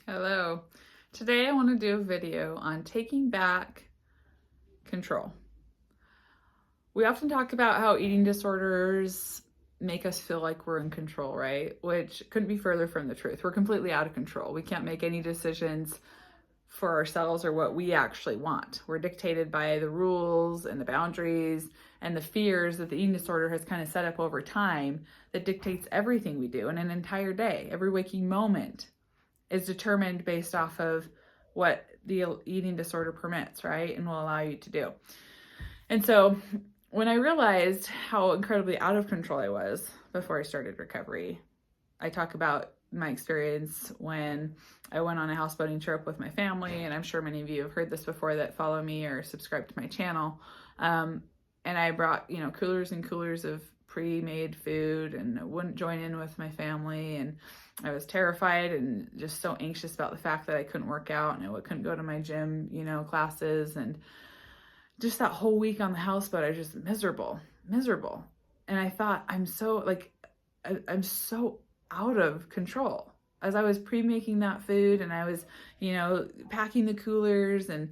Hello. Today I want to do a video on taking back control. We often talk about how eating disorders make us feel like we're in control, right? Which couldn't be further from the truth. We're completely out of control. We can't make any decisions for ourselves or what we actually want. We're dictated by the rules and the boundaries and the fears that the eating disorder has kind of set up over time that dictates everything we do in an entire day. Every waking moment is determined based off of what the eating disorder permits, right? And will allow you to do. And so when I realized how incredibly out of control I was before I started recovery, I talk about my experience when I went on a houseboating trip with my family, and I'm sure many of you have heard this before that follow me or subscribe to my channel. And I brought, coolers and coolers of pre-made food, and I wouldn't join in with my family, and I was terrified and just so anxious about the fact that I couldn't work out and I couldn't go to my gym, classes, and just that whole week on the houseboat, I was just miserable. And I thought, I'm so out of control. As I was pre-making that food and I was, packing the coolers and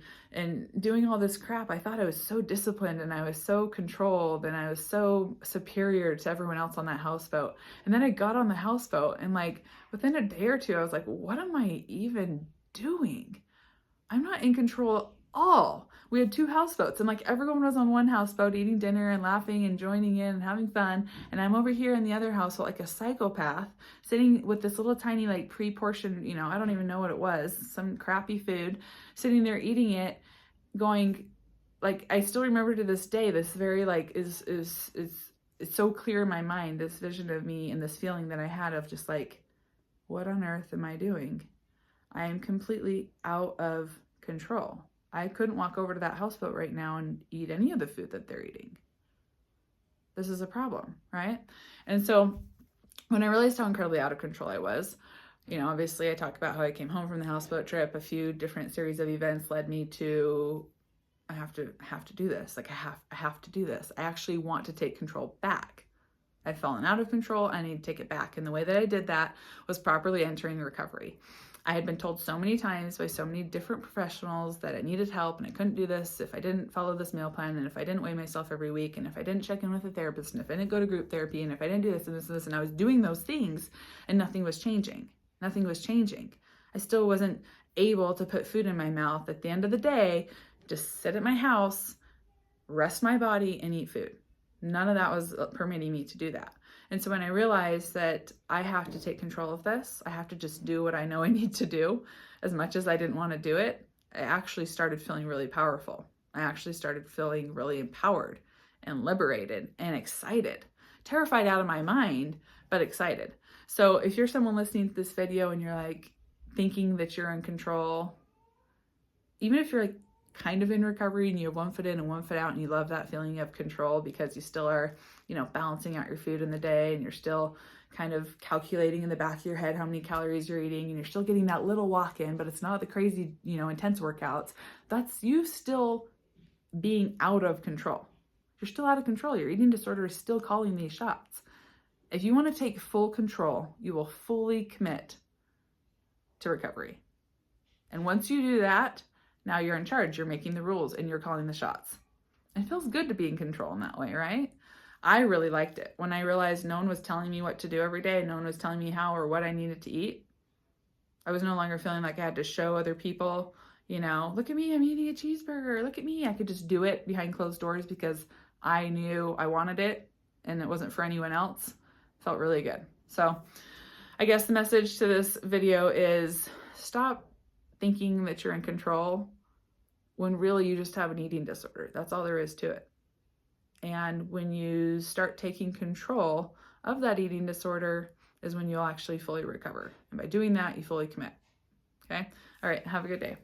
doing all this crap, I thought I was so disciplined and I was so controlled and I was so superior to everyone else on that houseboat. And then I got on the houseboat and within a day or two, I was like, what am I even doing? I'm not in control at all. We had two houseboats and everyone was on one houseboat eating dinner and laughing and joining in and having fun. And I'm over here in the other houseboat like a psychopath sitting with this little tiny pre-portioned, I don't even know what it was, some crappy food, sitting there eating it, going I still remember to this day, this very is it's so clear in my mind, this vision of me and this feeling that I had of just what on earth am I doing? I am completely out of control. I couldn't walk over to that houseboat right now and eat any of the food that they're eating. This is a problem, right? And so when I realized how incredibly out of control I was, obviously I talk about how I came home from the houseboat trip. A few different series of events led me to, I have to do this. I have to do this. I actually want to take control back. I've fallen out of control. I need to take it back. And the way that I did that was properly entering recovery. I had been told so many times by so many different professionals that I needed help and I couldn't do this if I didn't follow this meal plan, and if I didn't weigh myself every week, and if I didn't check in with a therapist, and if I didn't go to group therapy, and if I didn't do this and this and this, and I was doing those things and nothing was changing. Nothing was changing. I still wasn't able to put food in my mouth at the end of the day, just sit at my house, rest my body, and eat food. None of that was permitting me to do that. And so when I realized that I have to take control of this, I have to just do what I know I need to do, as much as I didn't want to do it, I actually started feeling really powerful. I actually started feeling really empowered and liberated and excited. Terrified out of my mind, but excited. So if you're someone listening to this video and you're thinking that you're in control, even if you're kind of in recovery and you have one foot in and one foot out and you love that feeling of control because you still are, balancing out your food in the day and you're still kind of calculating in the back of your head how many calories you're eating and you're still getting that little walk in, but it's not the crazy, intense workouts. That's you still being out of control. You're still out of control. Your eating disorder is still calling these shots. If you want to take full control, you will fully commit to recovery. And once you do that, now you're in charge, you're making the rules, and you're calling the shots. It feels good to be in control in that way, right? I really liked it. When I realized no one was telling me what to do every day, no one was telling me how or what I needed to eat, I was no longer feeling like I had to show other people, look at me, I'm eating a cheeseburger, look at me. I could just do it behind closed doors because I knew I wanted it and it wasn't for anyone else. It felt really good. So I guess the message to this video is stop thinking that you're in control when really you just have an eating disorder. That's all there is to it. And when you start taking control of that eating disorder is when you'll actually fully recover. And by doing that, you fully commit. Okay? All right. Have a good day.